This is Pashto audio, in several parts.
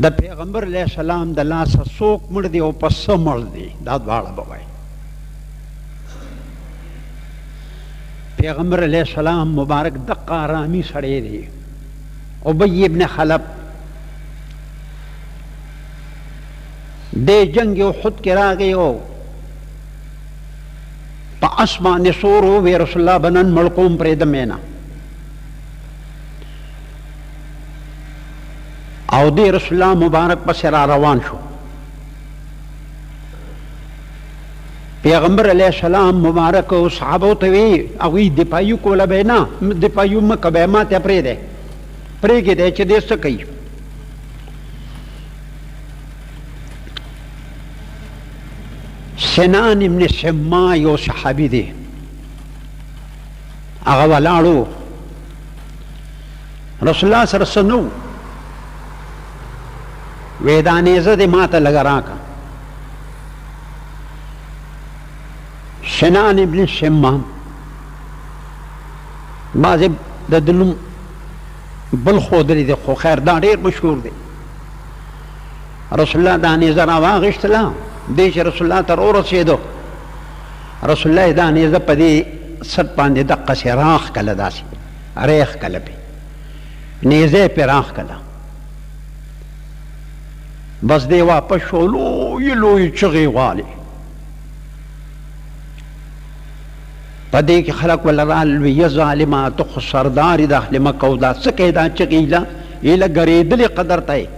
د پیغمبر علیه السلام د لاسه څوک مړ دی او په څه مړ دی دا دواړه به وایي. پیغمبر علیه السلام مبارک دقه ارامي سړی دی. ابی ابن خلف دې جنگ احد کې راغی او په اسمان سور وی رسول الله بنن ملقوم پرېږدم نه او دې رسول الله مبارک پسې را روان شو. پیغمبر علیه السلام مبارک او صحابو ته وی هغوی دفاعي کوله به نه دفاعي مه کوئ ما ته پرېږدئ پرېږدئ چې دې څه کوي. سنان ابن سما یو صحابي دی هغه ولاړو رسول الله سره څه نه وی دا نیزه دې ماته لږه راکړه. سنان ابن سما بعضې د ده نوم بل ښودلی دی خو خیر دا ډېر مشهور دی. رسول الله دا نیزه راواغېستله دی چې رسول الله ته ورسېدو رسول الله دا نیزه په دې سټ باندې دقسې راخ کله داسې ریخ کله پې نیزه یې پې راخ کله بس دی واپس شو لویې لویې چغې والې په دې کې خلک وله رال وي یا ظالمه ته خو سردار یې د اهل مکه او دا څه کوې دا چغې ایله ګرېدلې قدر ته یې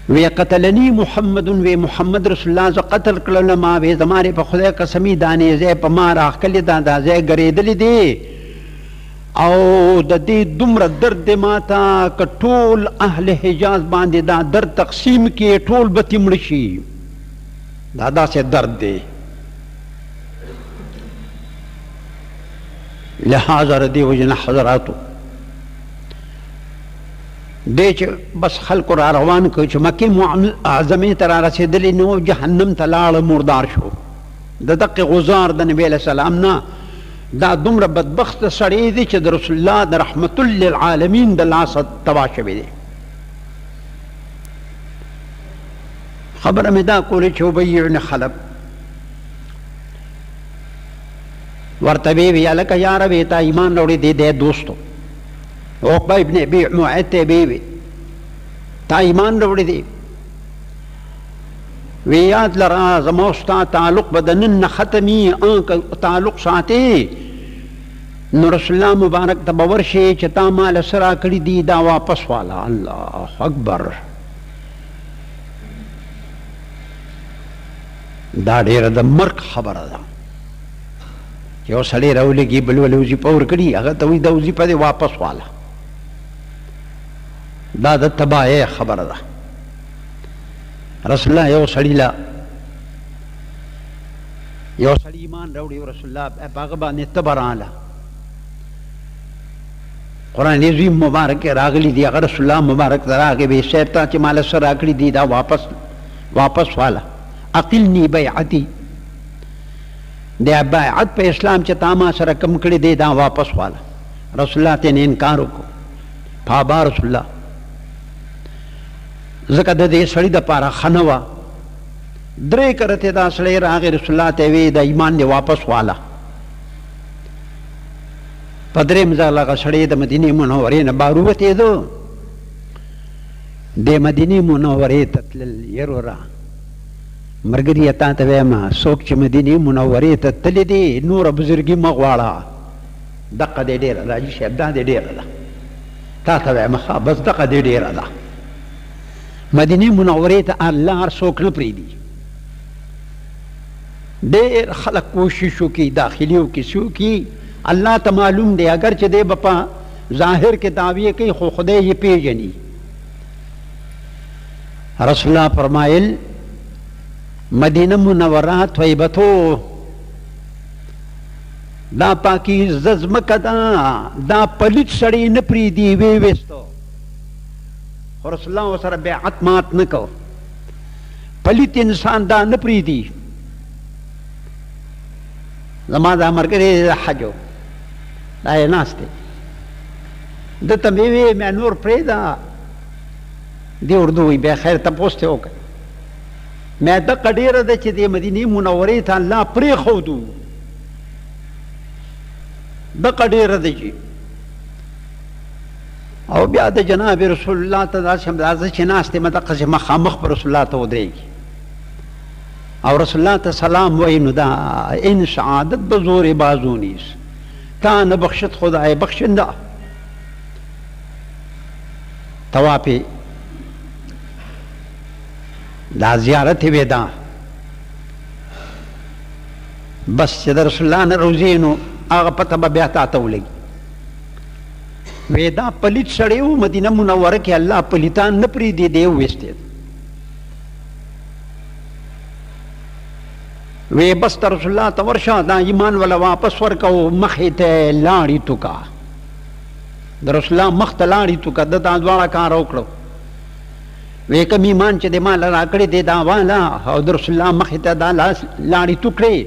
وی قتلنی محمد وی محمد رسول الله زه قتل کړلم وی زما په خدای قسمي دا نیزه په ما راښکلې دا ځای ګرېدلی دی او د دې دومره درد دی ما ته که ټول اهل حجاز باندې دا درد تقسیم کړي ټول به تې مړه شي دا داسې درد دی. لہذا د دې وجې نه حضراتو دی چې بس خلکو را روان کړ چې مکې معظمې ته را رسېدلي نو جهنم ته لاړه مردار شو. د دقې غزار د نبي علیه السلام نه دا دومره بدبخته سړی دی چې د رسول الله د رحمت للعالمین د لاسه تباه شوی دی. خبره مې دا کولی چې ابی بن خلف ورته ویې وي هلکه یاره وی تا ایمان راوړی دی دی دوستو عقبه ابن ابي معيط ته وی تا ایمان راوړی دی وی یاد لره زما ستا تعلق به د نن نه ختمي تعلق ساتې نو رسول الله مبارک ته به ورشې چې تا ماله څه راکړي دي دا واپس واله. الله اکبر دا ډېره د مرګ خبره ده. یو سړی راولېږي بل ولې وظیفه ورکړي هغه ته وایي دا وظیفه دې واپس واله دا د تباهۍ خبره ده. رسول الله یو سړي ایمان راوړي رسول الله په هغه باندې تبه راغله قرآن عظیم مبارک کې راغلي دي هغه رسول الله مبارک ته راغی وی صاحب تا چې ماله څه راکړي دي دا واپس واله اقلني بیعتي د بیعت په اسلام چې تا ما سره کم کړي دی دا واپس واله. رسول الله ته انکار وکړو فابا رسول الله ځکه د دې سړي دپاره ښه نه وه. درې کرتې دا سړی راغی رسول الله ته وی د ایمان دې واپس واله. په درېیم ځل هغه سړی د مدینې منورې نه بهر ووتېدو د مدینې منورې ته تلل. یروره ملګري تا ته وایم څوک چې مدینې منورې ته تللی دي نوره بزرګي مه غواړه دقه دې ډېره ده حاجي صاحب دا دې ډېره ده تا ته وایم ښه بس دقه دې ډېره ده. مدینې منورې ته الله هر څوک نه پرېږدي. ډېر خلک کوشش وکړي داخلي وکړي څه وکړي الله ته معلوم دی اگر چې دی به په ظاهر کې دعوې کوي خو خدای یې پېژني. رسول الله فرمایل مدینه منوره طیبتو دا پاکیزه ځمکه ده دا پلیت سړی نه پرېږدي ویې ویستو خو رسول الله ورسره بیعت مات نه کو. پلیت انسان دا نه پرېږدي. زما دا ملګری د حج و دا یې ناست دی ده ته مې ویې مې نور پرېږده دی اردو وی بیا خیر تپوس ته وکړه مې دقه ډېره ده چې د مدینې منورې ته الله پرېښودو دقه ډېره ده چې او بیا د جناب رسول الله ته داسې اندازه چې ناست یم دقسې مخامخ په رسول الله ته ودرېږي او رسول الله ته سلام وایي نو دا این سعادت به زور بازو نیست تا نه بخشد خدای بخشنده طواف دا زیارت ودا بس چې د رسول الله نه روزي نو هغه پته به بیا تا ته ولګي وی دا پلیت سړی و مدینه منوره کې الله پلیتان نه پرېږدي دی وویستی وی بس ته رسول الله ته ورشه دا ایمان والا واپس ورکو مخې ته لاړې توکه د رسول الله مخ ته لاړې توکه ده دا دواړه کار وکړو وی کوم ایمان چې د ما له راکړې دی دا والا او د رسول الله مخې ته دا لاړې تو کړې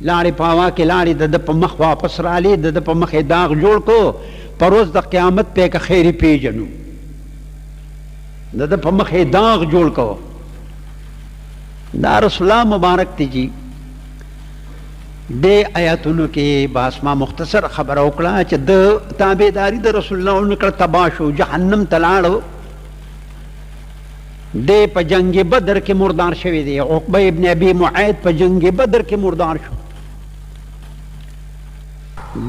لاړې په هوا کې لاړې د ده په مخ واپس رالې د ده په مخ یې داغ جوړ کړو په روز د قیامت پې که خیر پیژنو د ده په مخ یې داغ جوړ کړو دا رسول الله مبارک دی جی دې آیاتونو کې بس ما مختصر خبره وکړه چې د تابعداري د رسول الله ونکړه تباه شو جهنم ته لاړو دې په جنگ بدر کې مردار شوی دی عقبه ابن ابي معيط په جنگ بدر کې مردار شو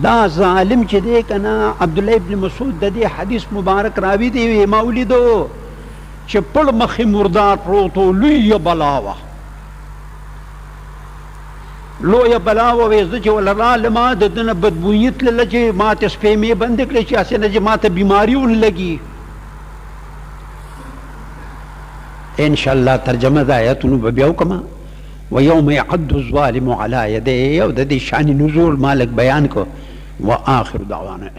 دا ظالم چې دی کنه عبد الله ابن مسعود د دې حدیث مبارک راوی دی ما ولیدو چې پړ مخې مردار پروت و لویه بلا وه لویه بلا وه وی زه چې وله رالم د ده نه بدبویي تلله چې ما ته سپېمې بندې کړې چې هسې نه چې ما ته بیماري ونلګي ان شاء الله ترجمه د آیاتونو به بیا وکړم ویوم یعد الظالم علی یدیه او د دې شان نزول مالک بیان کو واخر دعوانا